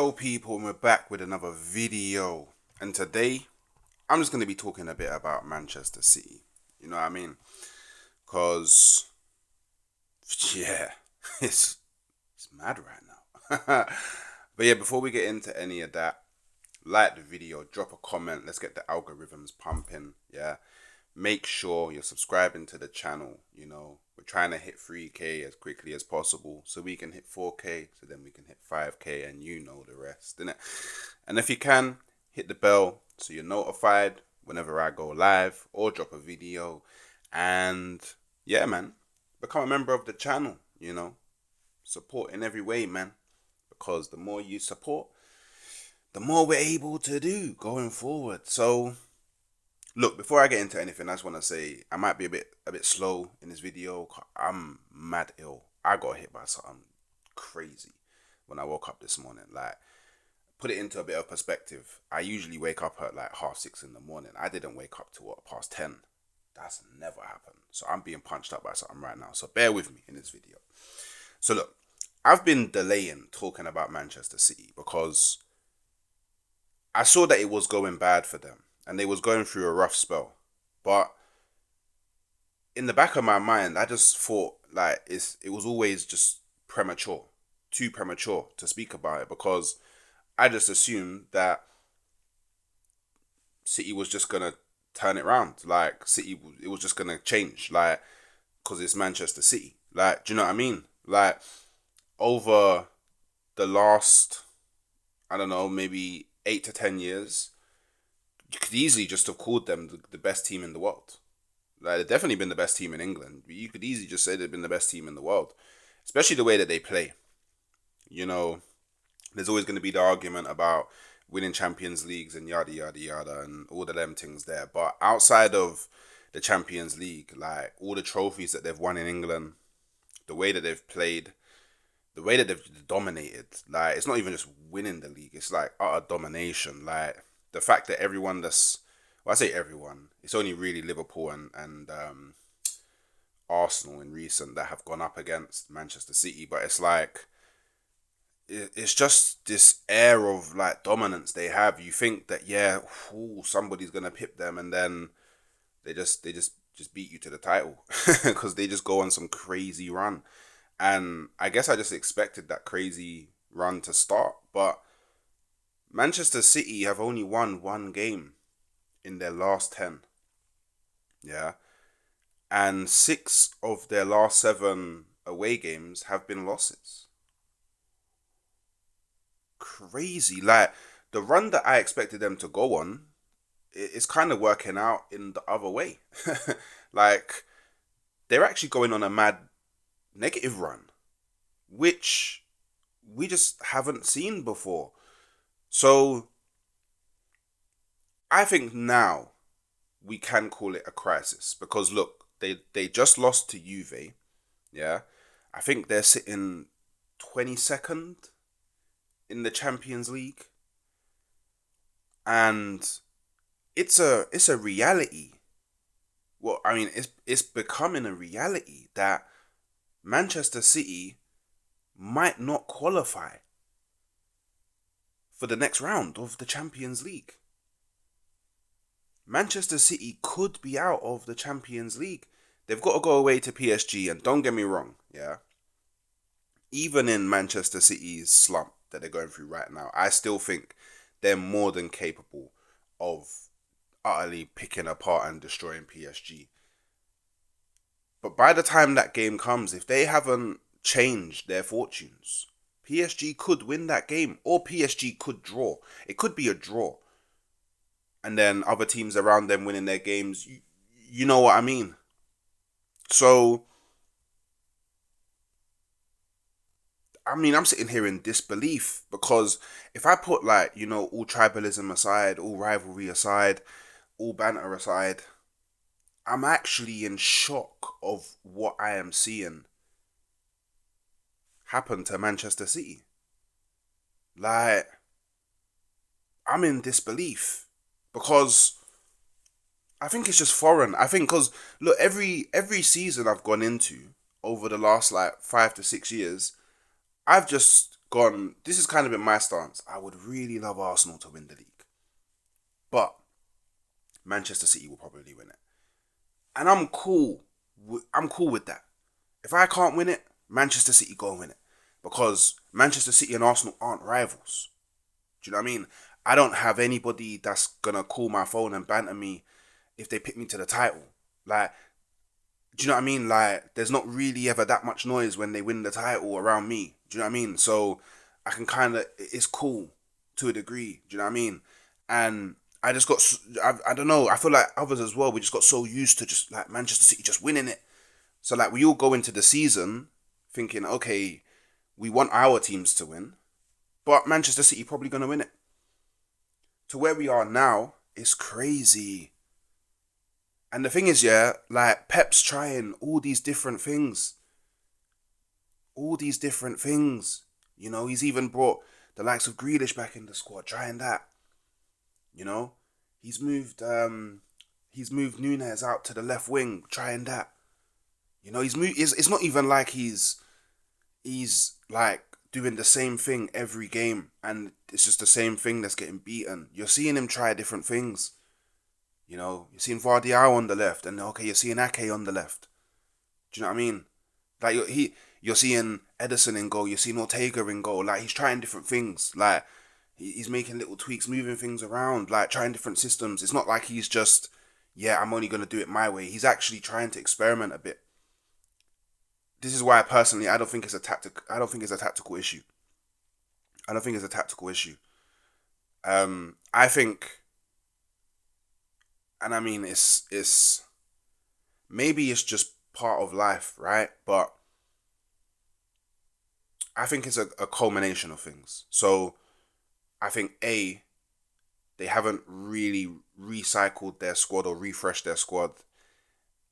Yo people, we're back with another video, and today I'm just going to be talking a bit about Manchester City. You know what I mean? Cause yeah, it's it's mad right now. But yeah, before we get into any of that, like the video, drop a comment. Let's get the algorithms pumping. Yeah, make sure you're subscribing to the channel. We're trying to hit 3K as quickly as possible so we can hit 4K, so then we can hit 5K, and you know the rest, innit? And if you can, hit the bell so you're notified whenever I go live or drop a video. And yeah, man, become a member of the channel, support in every way, man, because the more you support, the more we're able to do going forward. So look, before I get into anything, I just want to say I might be a bit slow in this video. I'm mad ill. I got hit by something crazy when I woke up this morning. Like, put it into a bit of perspective. I usually wake up at like 6:30 in the morning. I didn't wake up till past 10. That's never happened. So I'm being punched up by something right now. So bear with me in this video. So look, I've been delaying talking about Manchester City because I saw that it was going bad for them and they was going through a rough spell. But in the back of my mind, I just thought like it was always just premature, too premature to speak about it, because I just assumed that City was just gonna turn it around. Like City, it was just gonna change. Like, because it's Manchester City. Like, do you know what I mean? Like, over the last, I don't know, maybe 8 to 10 years, you could easily just have called them the best team in the world. Like, they've definitely been the best team in England. You could easily just say they've been the best team in the world, especially the way that they play. You know, there's always going to be the argument about winning Champions Leagues and yada yada yada and all of them things there. But outside of the Champions League, like all the trophies that they've won in England, the way that they've played, the way that they've dominated, like it's not even just winning the league, it's like utter domination. Like the fact that everyone I say everyone, it's only really Liverpool and Arsenal in recent that have gone up against Manchester City, but it's like it's just this air of like dominance they have. You think that, yeah, somebody's gonna pip them, and then they just beat you to the title because they just go on some crazy run. And I guess I just expected that crazy run to start, but Manchester City have only won one game in their last 10. Yeah, and 6 of their last 7 away games have been losses. Crazy. Like, the run that I expected them to go on, it's kind of working out in the other way. Like, they're actually going on a mad negative run, which we just haven't seen before. So I think now we can call it a crisis, because look, they just lost to Juve. Yeah, I think they're sitting 22nd in the Champions League, and it's a reality. Well, I mean, it's becoming a reality that Manchester City might not qualify for the next round of the Champions League. Manchester City could be out of the Champions League. They've got to go away to PSG, and don't get me wrong, yeah. Even in Manchester City's slump that they're going through right now, I still think they're more than capable of utterly picking apart and destroying PSG. But by the time that game comes, if they haven't changed their fortunes, PSG could win that game, or PSG could draw. It could be a draw. And then other teams around them winning their games. You know what I mean? So, I mean, I'm sitting here in disbelief, because if I put, like, all tribalism aside, all rivalry aside, all banter aside, I'm actually in shock of what I am seeing happen to Manchester City. Like, I'm in disbelief, because I think it's just foreign. I think because look, every season I've gone into over the last like 5 to 6 years, I've just gone. This is kind of been my stance. I would really love Arsenal to win the league, but Manchester City will probably win it, and I'm cool. I'm cool with that. If I can't win it, Manchester City go and win it, because Manchester City and Arsenal aren't rivals. Do you know what I mean? I don't have anybody that's gonna call my phone and banter me if they pick me to the title. Like, do you know what I mean? Like, there's not really ever that much noise when they win the title around me. Do you know what I mean? So I can kind of, it's cool to a degree. Do you know what I mean? And I just got, I don't know. I feel like others as well. We just got so used to just like Manchester City just winning it. So like we all go into the season thinking, okay, we want our teams to win, but Manchester City probably gonna win it. To where we are now, it's crazy. And the thing is, yeah, like Pep's trying all these different things. All these different things. You know, he's even brought the likes of Grealish back in the squad, trying that. You know? He's moved Nunes out to the left wing, trying that. You know, he's moved it's not even like he's like doing the same thing every game and it's just the same thing that's getting beaten. You're seeing him try different things. You know, you're seeing Guardiola on the left, and okay, you're seeing Ake on the left. Do you know what I mean? Like you're seeing Edison in goal, you're seeing Ortega in goal. Like he's trying different things. Like he's making little tweaks, moving things around, like trying different systems. It's not like he's just, yeah, I'm only gonna do it my way. He's actually trying to experiment a bit. This is why personally I don't think it's a tactic. I don't think it's a tactical issue. I don't think it's a tactical issue. I think, and I mean, it's maybe it's just part of life, right? But I think it's a culmination of things. So I think they haven't really recycled their squad or refreshed their squad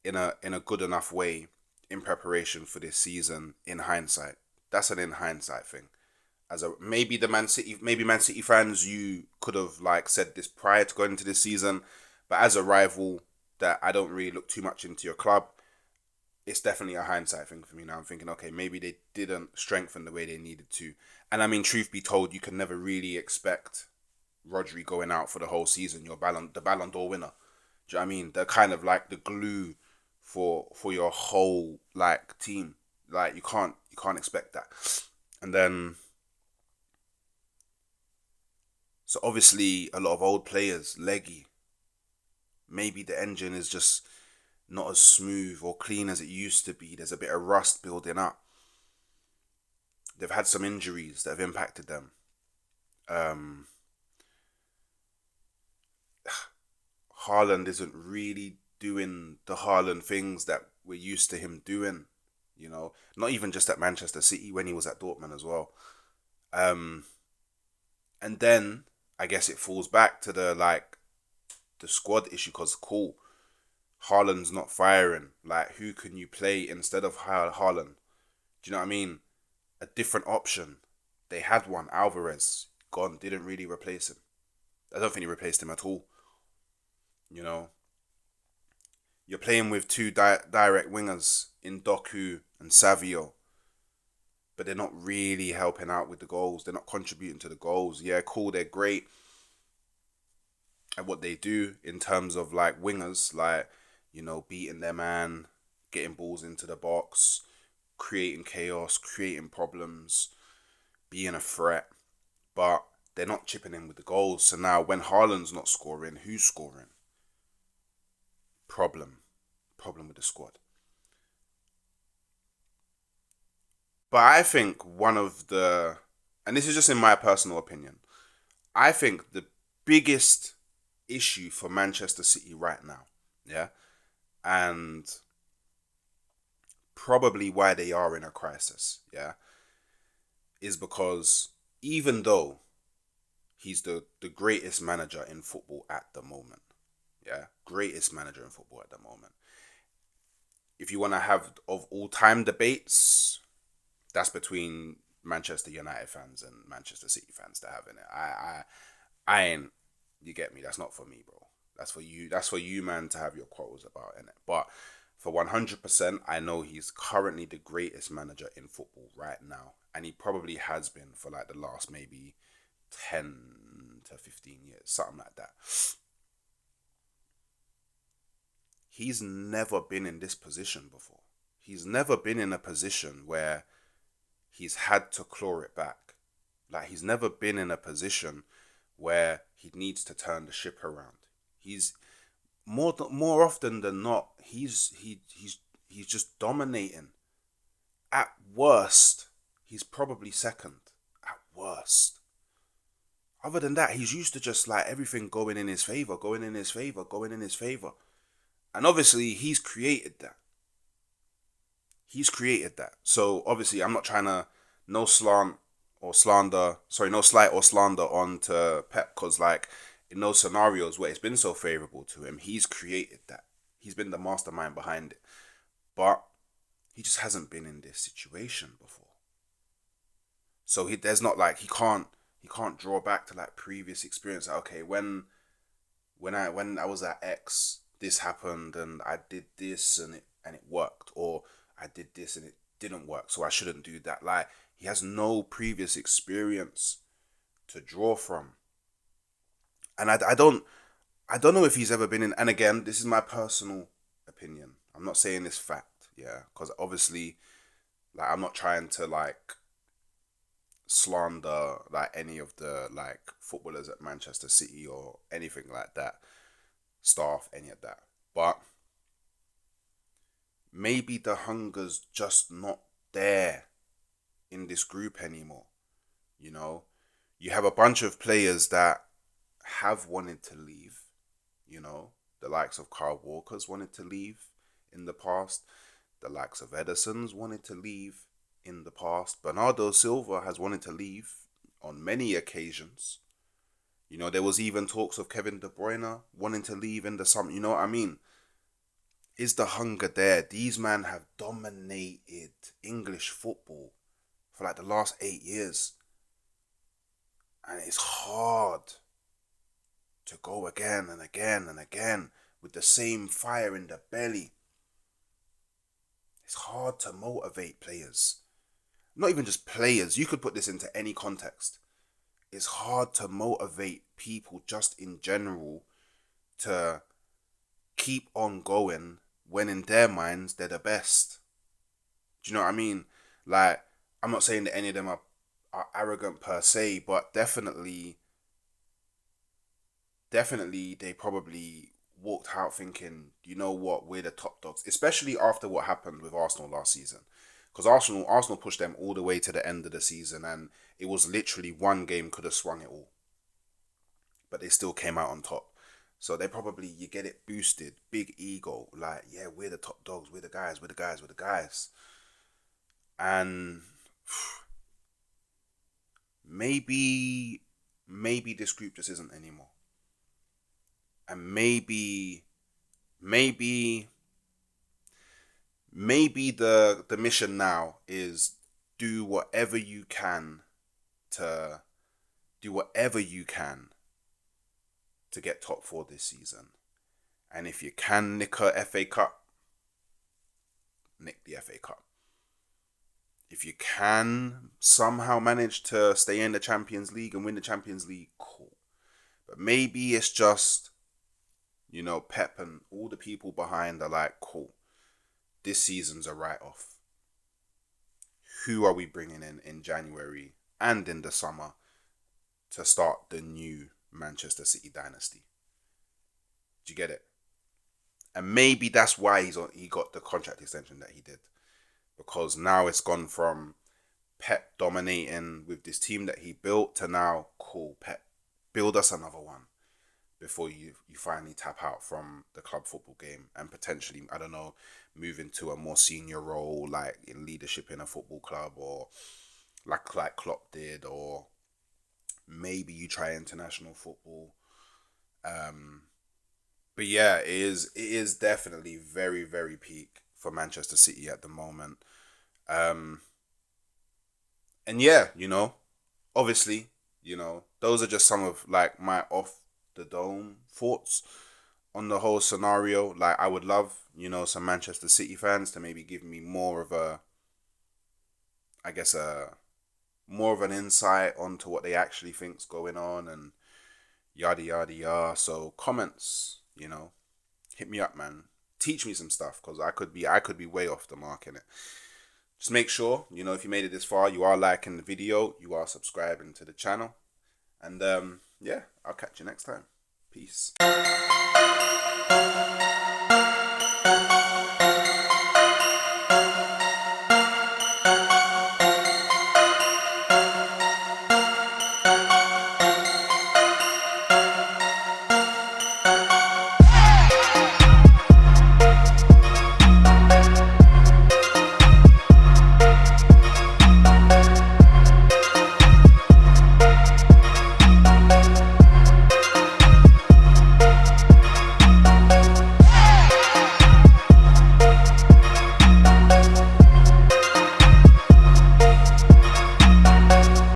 in a good enough way in preparation for this season. In hindsight, that's an in hindsight thing. As a maybe Man City fans, you could have like said this prior to going into this season, but as a rival that I don't really look too much into your club, it's definitely a hindsight thing for me now. I'm thinking, okay, maybe they didn't strengthen the way they needed to. And I mean, truth be told, you can never really expect Rodri going out for the whole season. The Ballon d'Or winner. Do you know what I mean? They're kind of like the glue for your whole like team. Like you can't expect that. And then so obviously a lot of old players, leggy. Maybe the engine is just not as smooth or clean as it used to be. There's a bit of rust building up. They've had some injuries that have impacted them. Um, Haaland isn't really doing the Haaland things that we're used to him doing. You know, not even just at Manchester City, when he was at Dortmund as well. Um, and then I guess it falls back to the squad issue because cool, Haaland's not firing. Like, who can you play instead of Haaland? Do you know what I mean? A different option. They had one, Alvarez, gone, didn't really replace him. I don't think he replaced him at all. You know, you're playing with two direct wingers in Doku and Savio, but they're not really helping out with the goals. They're not contributing to the goals. Yeah, cool, they're great at what they do in terms of like wingers, like, you know, beating their man, getting balls into the box, creating chaos, creating problems, being a threat. But they're not chipping in with the goals. So now when Haaland's not scoring, who's scoring? Problem. Problem with the squad. But I think one of the, and this is just in my personal opinion, I think the biggest issue for Manchester City right now, yeah, and probably why they are in a crisis, yeah, is because even though he's the greatest manager in football at the moment, yeah, greatest manager in football at the moment. If you want to have of all time debates, that's between Manchester United fans and Manchester City fans to have in it. I ain't. You get me? That's not for me, bro. That's for you. That's for you, man, to have your quotes about in it. But For 100%, I know he's currently the greatest manager in football right now. And he probably has been for like the last maybe 10 to 15 years, something like that. He's never been in this position before. He's never been in a position where he's had to claw it back. Like, he's never been in a position where he needs to turn the ship around. He's more often than not, he's just dominating. At worst, he's probably second. At worst. Other than that, he's used to just like everything going in his favor, going in his favor, going in his favor. And obviously, he's created that. He's created that. So obviously, I'm not trying to no slant or slander. Sorry, no slight or slander onto Pep, because like in those scenarios where it's been so favorable to him, he's created that. He's been the mastermind behind it. But he just hasn't been in this situation before. So there's not like he can't draw back to like previous experience. Like, okay, when I was at X, this happened and I did this and it worked, or I did this and it didn't work, so I shouldn't do that. Like, he has no previous experience to draw from, and I don't know if he's ever been in. And again, this is my personal opinion. I'm not saying this fact, yeah, because obviously, like, I'm not trying to like slander like any of the like footballers at Manchester City or anything like that, staff, any of that. But maybe the hunger's just not there in this group anymore. You know, you have a bunch of players that have wanted to leave. You know, the likes of Carl Walker's wanted to leave in the past. The likes of Edison's wanted to leave in the past. Bernardo Silva has wanted to leave on many occasions. You know, there was even talks of Kevin De Bruyne wanting to leave in the summer. You know what I mean? Is the hunger there? These men have dominated English football for like the last 8 years. And it's hard to go again and again and again with the same fire in the belly. It's hard to motivate players. Not even just players, you could put this into any context. It's hard to motivate people just in general to keep on going when in their minds they're the best. Do you know what I mean? Like, I'm not saying that any of them are arrogant per se, but definitely they probably walked out thinking, you know what, we're the top dogs, especially after what happened with Arsenal last season. Because Arsenal pushed them all the way to the end of the season, and it was literally one game could have swung it all, but they still came out on top. So they probably, you get it boosted, big ego, like, yeah, we're the top dogs, we're the guys, we're the guys, we're the guys. And maybe this group just isn't anymore. And maybe the mission now is do whatever you can to do whatever you can to get top four this season. And if you can nick a FA Cup, nick the FA Cup. If you can somehow manage to stay in the Champions League and win the Champions League, cool. But maybe it's just, you know, Pep and all the people behind are like, cool, this season's a write-off. Who are we bringing in January and in the summer to start the new Manchester City dynasty? Do you get it? And maybe that's why he got the contract extension that he did. Because now it's gone from Pep dominating with this team that he built to now, cool, Pep, build us another one before you finally tap out from the club football game and potentially, I don't know, move into a more senior role like in leadership in a football club, or like Klopp did, or maybe you try international football. But yeah, it is definitely very, very peak for Manchester City at the moment. Um, and yeah, obviously, those are just some of like my off the dome thoughts. on the whole scenario. Like, I would love, some Manchester City fans to maybe give me more of a, I guess, more of an insight onto what they actually think's going on and yada yada yada. So comments, hit me up, man. Teach me some stuff, because I could be way off the mark in it. Just make sure, if you made it this far, you are liking the video, you are subscribing to the channel, and yeah, I'll catch you next time. Peace.